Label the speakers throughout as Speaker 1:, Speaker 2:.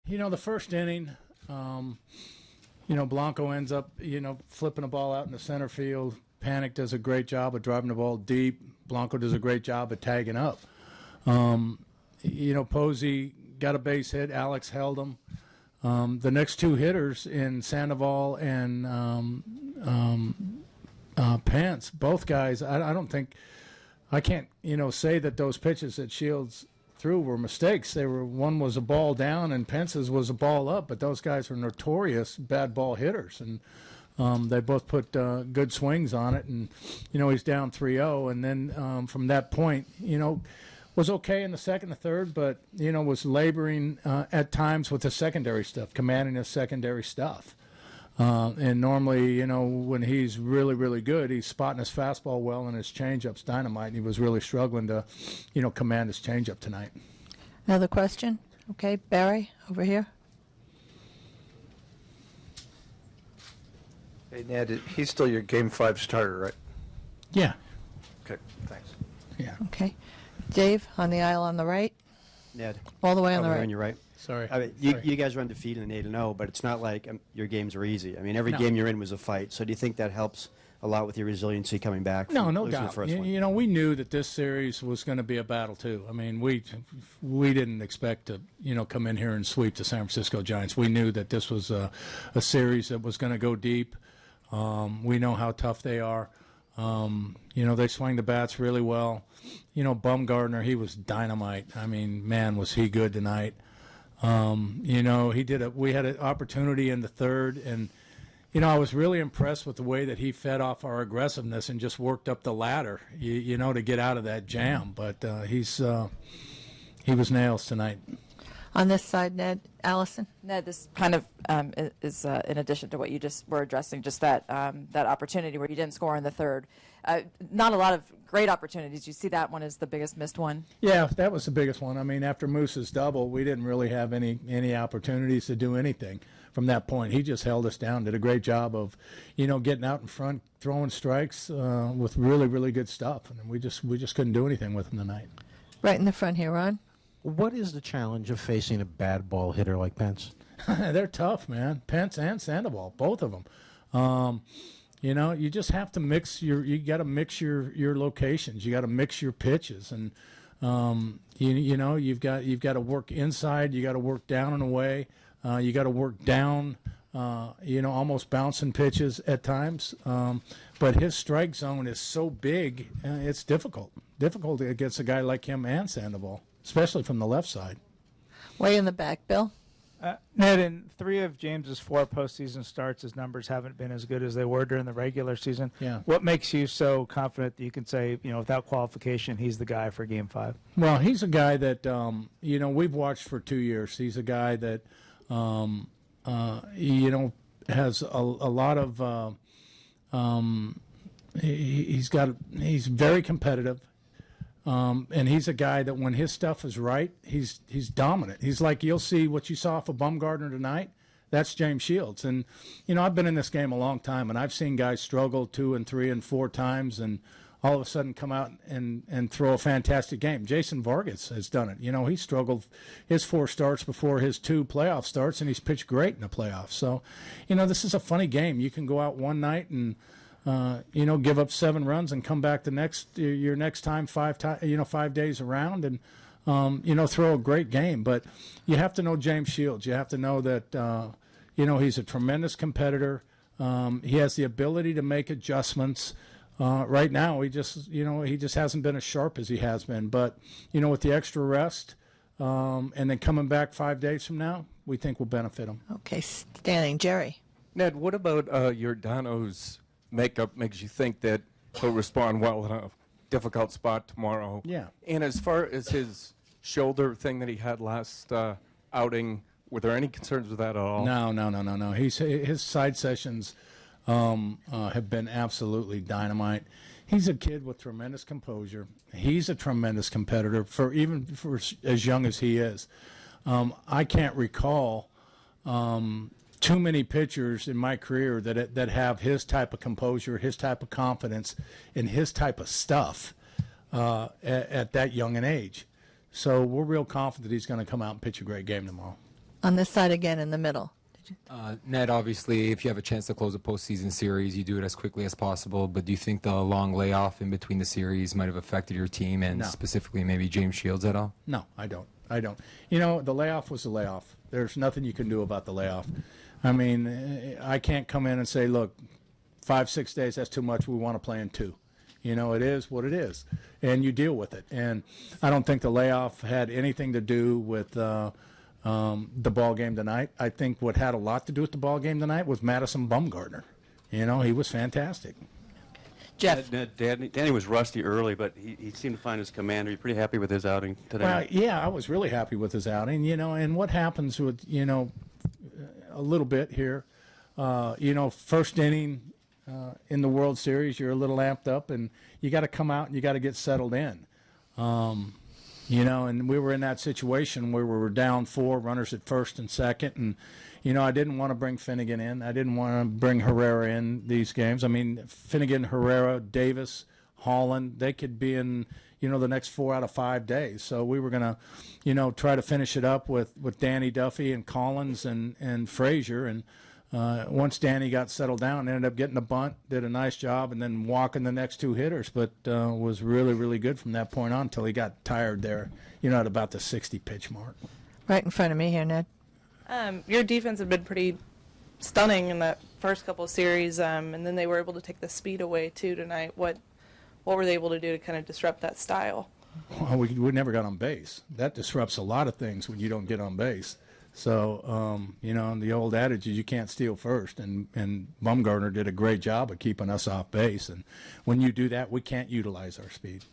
Speaker 1: The first inning, Blanco ends up, flipping the ball out in the center field. Panic does a great job of driving the ball deep. Blanco does a great job of tagging up. Posey got a base hit. Alex held him. The next two hitters in Sandoval and Pence, both guys, I can't say that those pitches that Shields threw were mistakes. One was a ball down and Pence's was a ball up, but those guys are notorious bad ball hitters, and they both put good swings on it, and he's down 3-0, and then from that point, was okay in the second and third, but was laboring at times with the secondary stuff, commanding his secondary stuff. And normally, when he's really, really good, he's spotting his fastball well and his changeup's dynamite. And he was really struggling to, command his changeup tonight.
Speaker 2: Another question? Okay, Barry, over here.
Speaker 3: Hey, Ned, he's still your Game 5 starter, right?
Speaker 1: Yeah.
Speaker 3: Okay, thanks.
Speaker 1: Yeah.
Speaker 2: Okay. Dave, on the aisle on the right.
Speaker 4: Ned.
Speaker 2: All the way on
Speaker 4: over
Speaker 2: the
Speaker 4: here
Speaker 2: right.
Speaker 4: on your right.
Speaker 1: Sorry.
Speaker 4: I mean, you guys are undefeated in 8-0, but it's not like your games are easy. I mean, every game you're in was a fight. So do you think that helps a lot with your resiliency coming back?
Speaker 1: No doubt.
Speaker 4: The first one?
Speaker 1: We knew that this series was going to be a battle too. I mean, we didn't expect to come in here and sweep the San Francisco Giants. We knew that this was a series that was going to go deep. We know how tough they are. They swing the bats really well. Bumgarner, he was dynamite. I mean, man, was he good tonight. We had an opportunity in the third, and, I was really impressed with the way that he fed off our aggressiveness and just worked up the ladder, to get out of that jam. But he was nails tonight.
Speaker 2: On this side, Ned, Allison.
Speaker 5: Ned, this kind of is in addition to what you just were addressing, just that opportunity where you didn't score in the third. Not a lot of great opportunities. You see that one as the biggest missed one?
Speaker 1: Yeah, that was the biggest one. I mean, after Moose's double, we didn't really have any opportunities to do anything from that point. He just held us down, did a great job of, getting out in front, throwing strikes with really, really good stuff. And we just couldn't do anything with him tonight.
Speaker 2: Right in the front here, Ron.
Speaker 6: What is the challenge of facing a bad ball hitter like Pence?
Speaker 1: They're tough, man. Pence and Sandoval, both of them. You just have to you got to mix your locations. You got to mix your pitches, and you've got to work inside. You got to work down and away. You got to work down. Almost bouncing pitches at times. But his strike zone is so big, it's difficult against a guy like him and Sandoval, especially from the left side.
Speaker 2: Way in the back, Bill.
Speaker 7: Ned, in 3 of James's 4 postseason starts, his numbers haven't been as good as they were during the regular season.
Speaker 1: Yeah.
Speaker 7: What makes you so confident that you can say, without qualification, he's the guy for Game 5?
Speaker 1: Well, he's a guy that, we've watched for 2 years. He's a guy that, has a lot of, he's very competitive. And he's a guy that when his stuff is right, he's dominant. He's like, you'll see what you saw for Bumgarner tonight. That's James Shields. And, I've been in this game a long time, and I've seen guys struggle 2 and 3 and 4 times and all of a sudden come out and throw a fantastic game. Jason Vargas has done it. He struggled his 4 starts before his 2 playoff starts, and he's pitched great in the playoffs. So, this is a funny game. You can go out one night and give up 7 runs and come back your next time 5 days around and throw a great game. But you have to know James Shields. You have to know that he's a tremendous competitor. He has the ability to make adjustments. Right now, he just hasn't been as sharp as he has been. But with the extra rest and then coming back 5 days from now, we think will benefit him.
Speaker 2: Okay, standing, Jerry.
Speaker 8: Ned, what about Giordano's makeup makes you think that he'll respond well in a difficult spot tomorrow?
Speaker 1: Yeah.
Speaker 8: And as far as his shoulder thing that he had last outing, were there any concerns with that at all?
Speaker 1: No. His side sessions have been absolutely dynamite. He's a kid with tremendous composure. He's a tremendous competitor for as young as he is. I can't recall too many pitchers in my career that have his type of composure, his type of confidence, and his type of stuff at that young an age. So we're real confident he's going to come out and pitch a great game tomorrow.
Speaker 2: On this side again in the middle.
Speaker 9: Ned, obviously, if you have a chance to close a postseason series, you do it as quickly as possible. But do you think the long layoff in between the series might have affected your team and
Speaker 1: No.
Speaker 9: specifically maybe James Shields at all?
Speaker 1: No, I don't. The layoff was the layoff. There's nothing you can do about the layoff. I mean, I can't come in and say, look, 5-6 days, that's too much. We want to play in 2. It is what it is, and you deal with it. And I don't think the layoff had anything to do with the ball game tonight. I think what had a lot to do with the ball game tonight was Madison Bumgarner. He was fantastic.
Speaker 2: Jeff.
Speaker 10: Danny was rusty early, but he seemed to find his command. Are you pretty happy with his outing today?
Speaker 1: Well, yeah, I was really happy with his outing. And what happens with, a little bit here, first inning in the World Series, you're a little amped up, and you got to come out and you got to get settled in. And we were in that situation where we were down 4 runners at first and second, and I didn't want to bring Finnegan in. I didn't want to bring Herrera in these games. I mean, Finnegan, Herrera, Davis, Holland, they could be in, the next 4 out of 5 days. So we were going to, try to finish it up with Danny Duffy and Collins and Frazier. And once Danny got settled down, ended up getting a bunt, did a nice job, and then walking the next 2 hitters, but was really, really good from that point on until he got tired there, at about the 60 pitch mark.
Speaker 2: Right in front of me here, Ned.
Speaker 11: Your defense had been pretty stunning in that first couple of series, and then they were able to take the speed away too tonight. What were they able to do to kind of disrupt that style?
Speaker 1: Well, we never got on base. That disrupts a lot of things when you don't get on base. So, the old adage is you can't steal first, and Bumgarner did a great job of keeping us off base. And when you do that, we can't utilize our speed.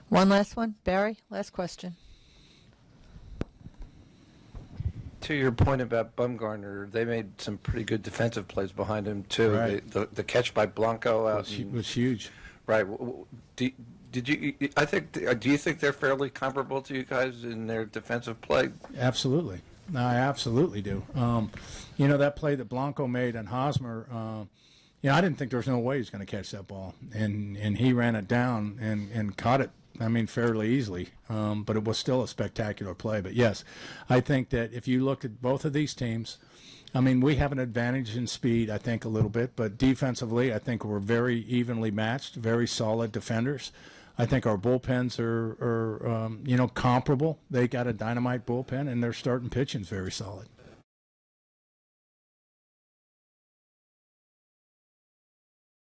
Speaker 2: One last one. Barry, last question.
Speaker 3: To your point about Bumgarner, they made some pretty good defensive plays behind him too.
Speaker 1: Right.
Speaker 3: The catch by Blanco out
Speaker 1: was huge.
Speaker 3: Right. Do you think they're fairly comparable to you guys in their defensive play?
Speaker 1: Absolutely. No, I absolutely do. That play that Blanco made and Hosmer, I didn't think there was no way he was going to catch that ball. And he ran it down and caught it, fairly easily. But it was still a spectacular play. But, yes, I think that if you look at both of these teams, we have an advantage in speed, I think, a little bit. But defensively, I think we're very evenly matched, very solid defenders. I think our bullpens are comparable. They got a dynamite bullpen, and their starting pitching's very solid.